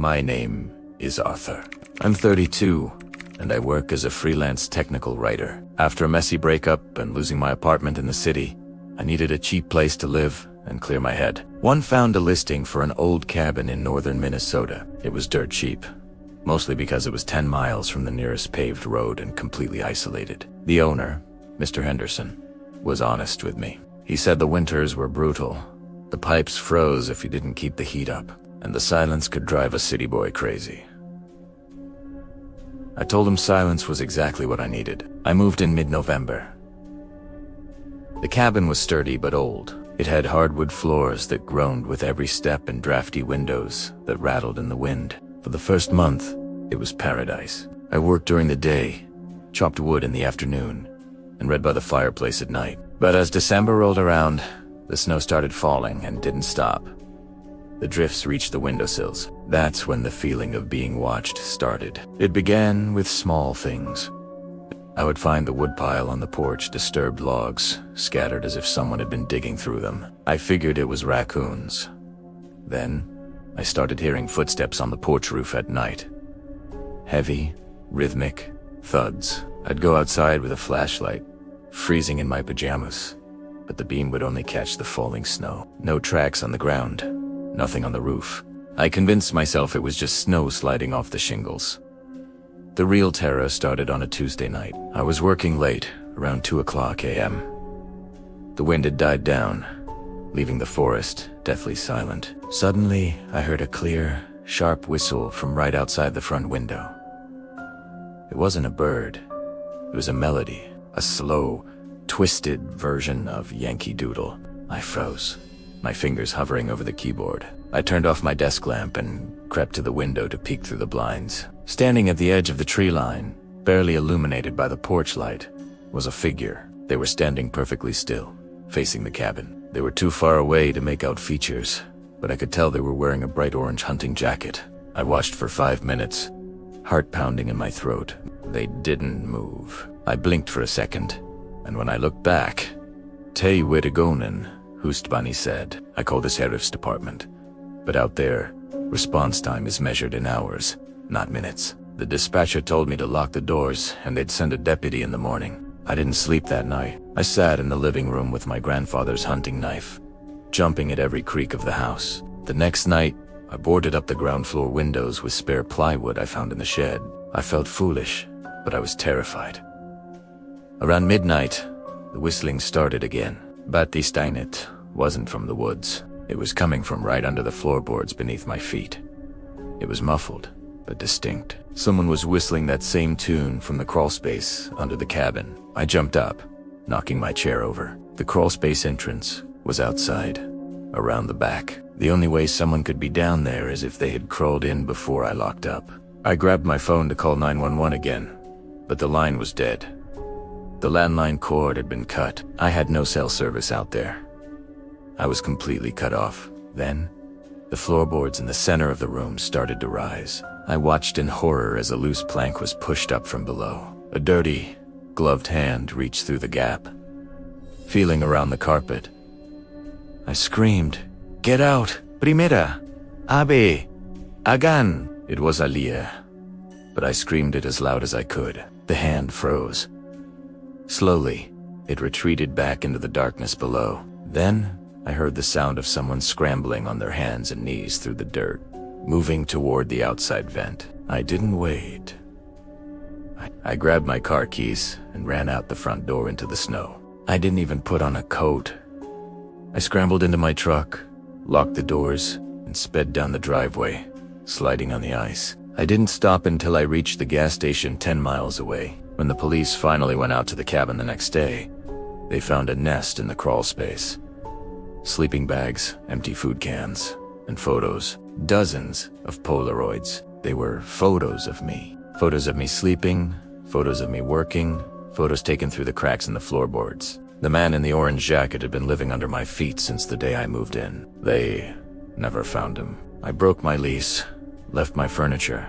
My name is Arthur. I'm 32, and I work as a freelance technical writer. After a messy breakup and losing my apartment in the city, I needed a cheap place to live and clear my head. One found a listing for an old cabin in northern Minnesota. It was dirt cheap, mostly because it was 10 miles from the nearest paved road and completely isolated. The owner, Mr. Henderson, was honest with me. He said the winters were brutal. The pipes froze if you didn't keep the heat up, and the silence could drive a city boy crazy. I told him silence was exactly what I needed. I moved in mid-November. The cabin was sturdy but old. It had hardwood floors that groaned with every step and drafty windows that rattled in the wind. For the first month, it was paradise. I worked during the day, chopped wood in the afternoon, and read by the fireplace at night. But as December rolled around, the snow started falling and didn't stop. The drifts reached the windowsills. That's when the feeling of being watched started. It began with small things. I would find the woodpile on the porch, disturbed logs, scattered as if someone had been digging through them. I figured it was raccoons. Then, I started hearing footsteps on the porch roof at night. Heavy, rhythmic thuds. I'd go outside with a flashlight, freezing in my pajamas, but the beam would only catch the falling snow. No tracks on the ground, nothing on the roof. I convinced myself it was just snow sliding off the shingles. The real terror started on a Tuesday night. I was working late, around 2:00 a.m. The wind had died down, leaving the forest deathly silent. Suddenly, I heard a clear, sharp whistle from right outside the front window. It wasn't a bird. It was a melody, a slow, twisted version of Yankee Doodle. I froze, my fingers hovering over the keyboard. I turned off my desk lamp and crept to the window to peek through the blinds. Standing at the edge of the tree line, barely illuminated by the porch light, was a figure. They were standing perfectly still, facing the cabin. They were too far away to make out features, but I could tell they were wearing a bright orange hunting jacket. I watched for 5 minutes, heart pounding in my throat. They didn't move. I blinked for a second, and when I looked back, "Tay where to gonin'," Hustbani said. I called the sheriff's department, but out there, response time is measured in hours, not minutes. The dispatcher told me to lock the doors and they'd send a deputy in the morning. I didn't sleep that night. I sat in the living room with my grandfather's hunting knife, jumping at every creak of the house. The next night, I boarded up the ground floor windows with spare plywood I found in the shed. I felt foolish, but I was terrified. Around midnight, the whistling started again. But this time it wasn't from the woods. It was coming from right under the floorboards beneath my feet. It was muffled, but distinct. Someone was whistling that same tune from the crawlspace under the cabin. I jumped up, knocking my chair over. The crawlspace entrance was outside, around the back. The only way someone could be down there is if they had crawled in before I locked up. I grabbed my phone to call 911 again, but the line was dead. The landline cord had been cut. I had no cell service out there. I was completely cut off. Then, the floorboards in the center of the room started to rise. I watched in horror as a loose plank was pushed up from below. A dirty, gloved hand reached through the gap, feeling around the carpet. I screamed, "Get out! Primera! Abe! Agan!" It was Aliyah, but I screamed it as loud as I could. The hand froze. Slowly, it retreated back into the darkness below. Then, I heard the sound of someone scrambling on their hands and knees through the dirt, moving toward the outside vent. I didn't wait. I grabbed my car keys and ran out the front door into the snow. I didn't even put on a coat. I scrambled into my truck, locked the doors, and sped down the driveway, sliding on the ice. I didn't stop until I reached the gas station 10 miles away. When the police finally went out to the cabin the next day, they found a nest in the crawl space. Sleeping bags, empty food cans, and photos. Dozens of Polaroids. They were photos of me. Photos of me sleeping, photos of me working, photos taken through the cracks in the floorboards. The man in the orange jacket had been living under my feet since the day I moved in. They never found him. I broke my lease, left my furniture,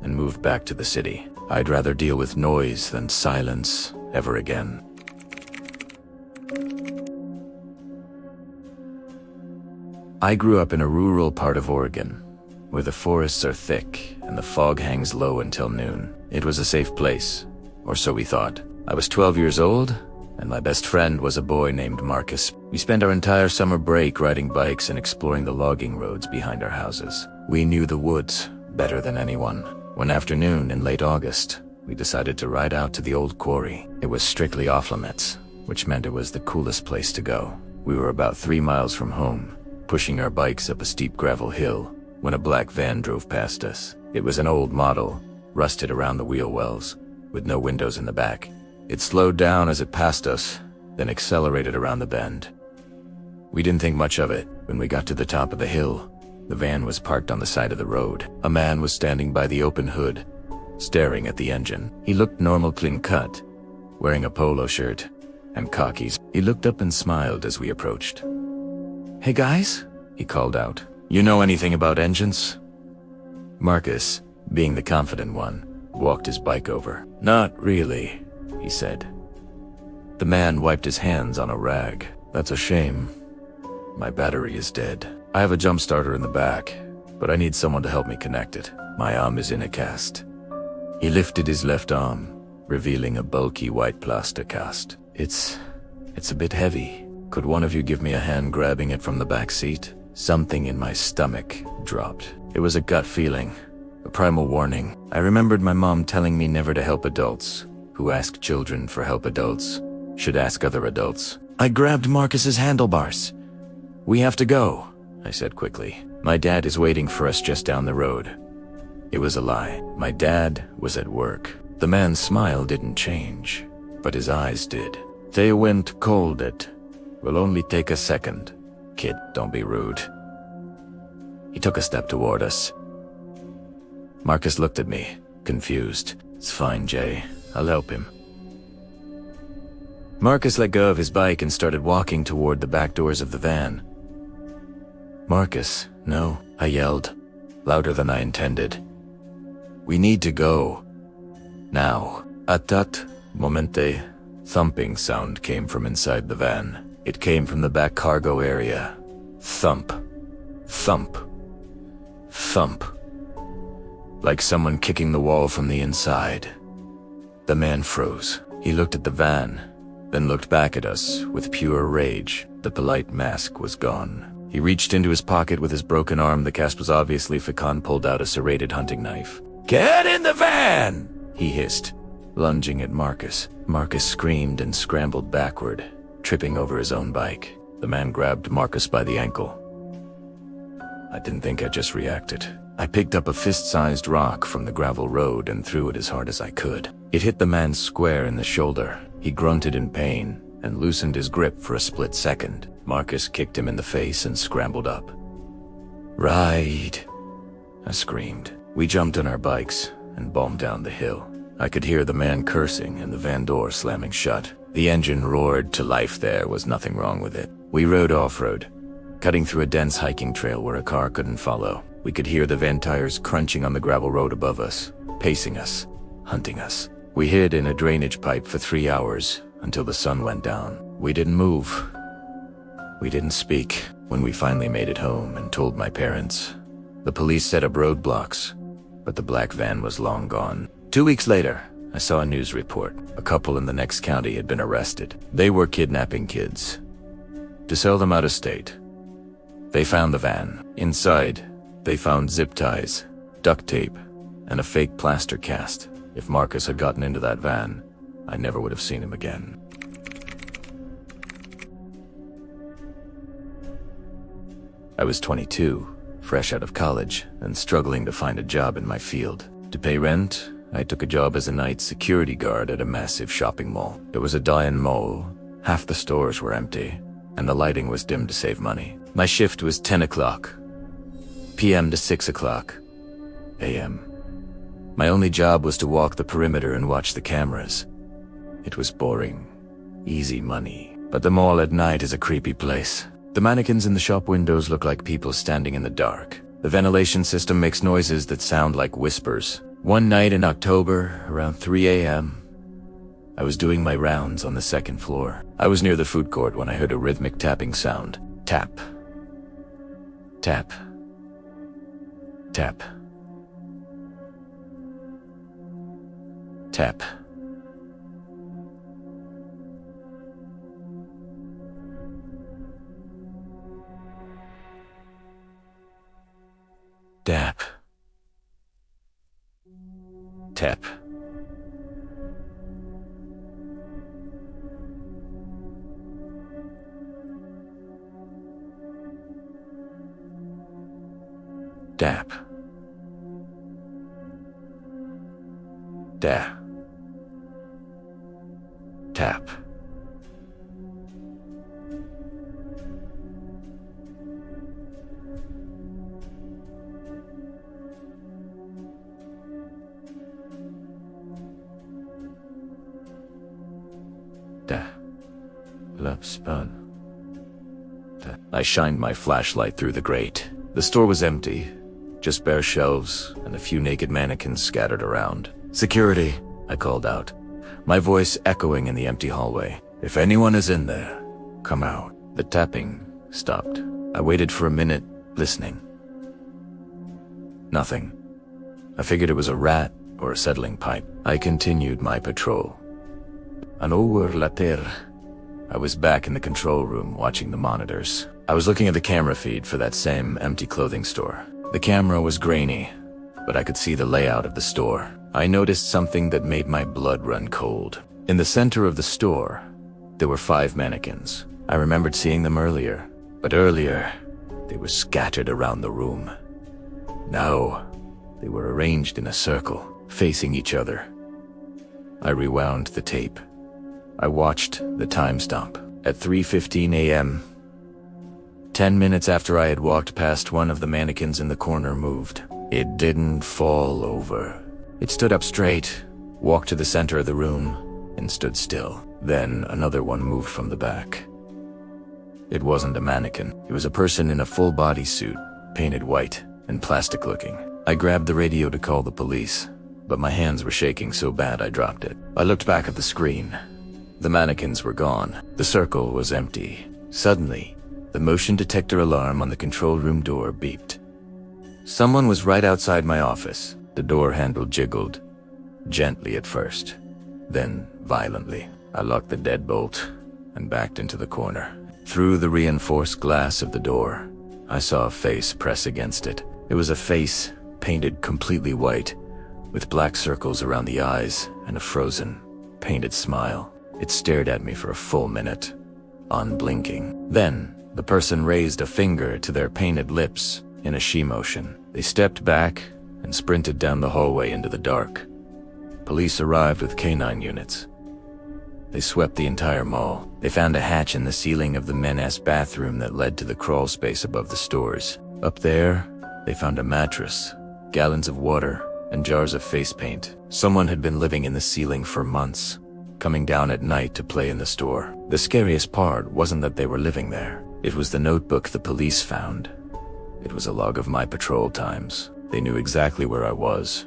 and moved back to the city. I'd rather deal with noise than silence ever again. I grew up in a rural part of Oregon, where the forests are thick and the fog hangs low until noon. It was a safe place, or so we thought. I was 12 years old, and my best friend was a boy named Marcus. We spent our entire summer break riding bikes and exploring the logging roads behind our houses. We knew the woods better than anyone. One afternoon in late August, we decided to ride out to the old quarry. It was strictly off-limits, which meant it was the coolest place to go. We were about 3 miles from home, pushing our bikes up a steep gravel hill, when a black van drove past us. It was an old model, rusted around the wheel wells, with no windows in the back. It slowed down as it passed us, then accelerated around the bend. We didn't think much of it. When we got to the top of the hill, the van was parked on the side of the road. A man was standing by the open hood, staring at the engine. He looked normal, clean-cut, wearing a polo shirt and khakis. He looked up and smiled as we approached. "Hey guys," he called out. "You know anything about engines?" Marcus, being the confident one, walked his bike over. "Not really," he said. The man wiped his hands on a rag. "That's a shame. My battery is dead. I have a jump starter in the back, but I need someone to help me connect it. My arm is in a cast." He lifted his left arm, revealing a bulky white plaster cast. It's a bit heavy. Could one of you give me a hand grabbing it from the back seat?" Something in my stomach dropped. It was a gut feeling, a primal warning. I remembered my mom telling me never to help adults who ask children for help. Adults should ask other adults. I grabbed Marcus's handlebars. "We have to go," I said quickly. "My dad is waiting for us just down the road." It was a lie. My dad was at work. The man's smile didn't change, but his eyes did. "They went cold. It will only take a second. Kid, don't be rude." He took a step toward us. Marcus looked at me, confused. "It's fine, Jay. I'll help him." Marcus let go of his bike and started walking toward the back doors of the van. "Marcus, no," I yelled, louder than I intended. "We need to go. Now." At that moment, a thumping sound came from inside the van. It came from the back cargo area. Thump. Thump. Thump. Like someone kicking the wall from the inside. The man froze. He looked at the van, then looked back at us with pure rage. The polite mask was gone. He reached into his pocket with his broken arm. The cast was obviously Fakan pulled out a serrated hunting knife. "Get in the van!" he hissed, lunging at Marcus. Marcus screamed and scrambled backward, tripping over his own bike. The man grabbed Marcus by the ankle. I didn't think, I just reacted. I picked up a fist-sized rock from the gravel road and threw it as hard as I could. It hit the man square in the shoulder. He grunted in pain and loosened his grip for a split second. Marcus kicked him in the face and scrambled up. "Right," I screamed. We jumped on our bikes and bombed down the hill. I could hear the man cursing and the van door slamming shut. The engine roared to life. There was nothing wrong with it. We rode off-road, cutting through a dense hiking trail where a car couldn't follow. We could hear the van tires crunching on the gravel road above us, pacing us, hunting us. We hid in a drainage pipe for 3 hours until the sun went down. We didn't move. We didn't speak. When we finally made it home and told my parents, the police set up roadblocks, but the black van was long gone. 2 weeks later, I saw a news report. A couple in the next county had been arrested. They were kidnapping kids to sell them out of state. They found the van. Inside, they found zip ties, duct tape, and a fake plaster cast. If Marcus had gotten into that van, I never would have seen him again. I was 22, fresh out of college, and struggling to find a job in my field. To pay rent, I took a job as a night security guard at a massive shopping mall. It was a dying mall, half the stores were empty, and the lighting was dim to save money. My shift was 10 o'clock p.m. to 6 o'clock a.m. My only job was to walk the perimeter and watch the cameras. It was boring, easy money. But the mall at night is a creepy place. The mannequins in the shop windows look like people standing in the dark. The ventilation system makes noises that sound like whispers. One night in October, around 3 a.m., I was doing my rounds on the second floor. I was near the food court when I heard a rhythmic tapping sound. Tap. Tap. Tap. Tap. Tap. Tap. Tap. Da. Tap. Da. Love spun. Da. I shined my flashlight through the grate. The store was empty, just bare shelves and a few naked mannequins scattered around. "Security," I called out, my voice echoing in the empty hallway. "If anyone is in there, come out." The tapping stopped. I waited for a minute, listening. Nothing. I figured it was a rat or a settling pipe. I continued my patrol. An hour later, I was back in the control room watching the monitors. I was looking at the camera feed for that same empty clothing store. The camera was grainy, but I could see the layout of the store. I noticed something that made my blood run cold. In the center of the store, there were 5 mannequins. I remembered seeing them earlier, but earlier, they were scattered around the room. Now, they were arranged in a circle, facing each other. I rewound the tape. I watched the timestamp. At 3:15 a.m., 10 minutes after I had walked past, one of the mannequins in the corner moved. It didn't fall over. It stood up straight, walked to the center of the room, and stood still. Then another one moved from the back. It wasn't a mannequin. It was a person in a full bodysuit, painted white and plastic-looking. I grabbed the radio to call the police, but my hands were shaking so bad I dropped it. I looked back at the screen. The mannequins were gone. The circle was empty. Suddenly, the motion detector alarm on the control room door beeped. Someone was right outside my office. The door handle jiggled, gently at first, then violently. I locked the deadbolt and backed into the corner. Through the reinforced glass of the door, I saw a face press against it. It was a face painted completely white, with black circles around the eyes and a frozen, painted smile. It stared at me for a full minute, unblinking. Then, the person raised a finger to their painted lips in a she motion. They stepped back and sprinted down the hallway into the dark. Police arrived with canine units. They swept the entire mall. They found a hatch in the ceiling of the men's bathroom that led to the crawl space above the stores. Up there, they found a mattress, gallons of water, and jars of face paint. Someone had been living in the ceiling for months, coming down at night to play in the store. The scariest part wasn't that they were living there. It was the notebook the police found. It was a log of my patrol times. They knew exactly where I was,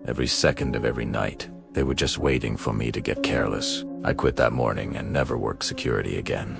every second of every night. They were just waiting for me to get careless. I quit that morning and never worked security again.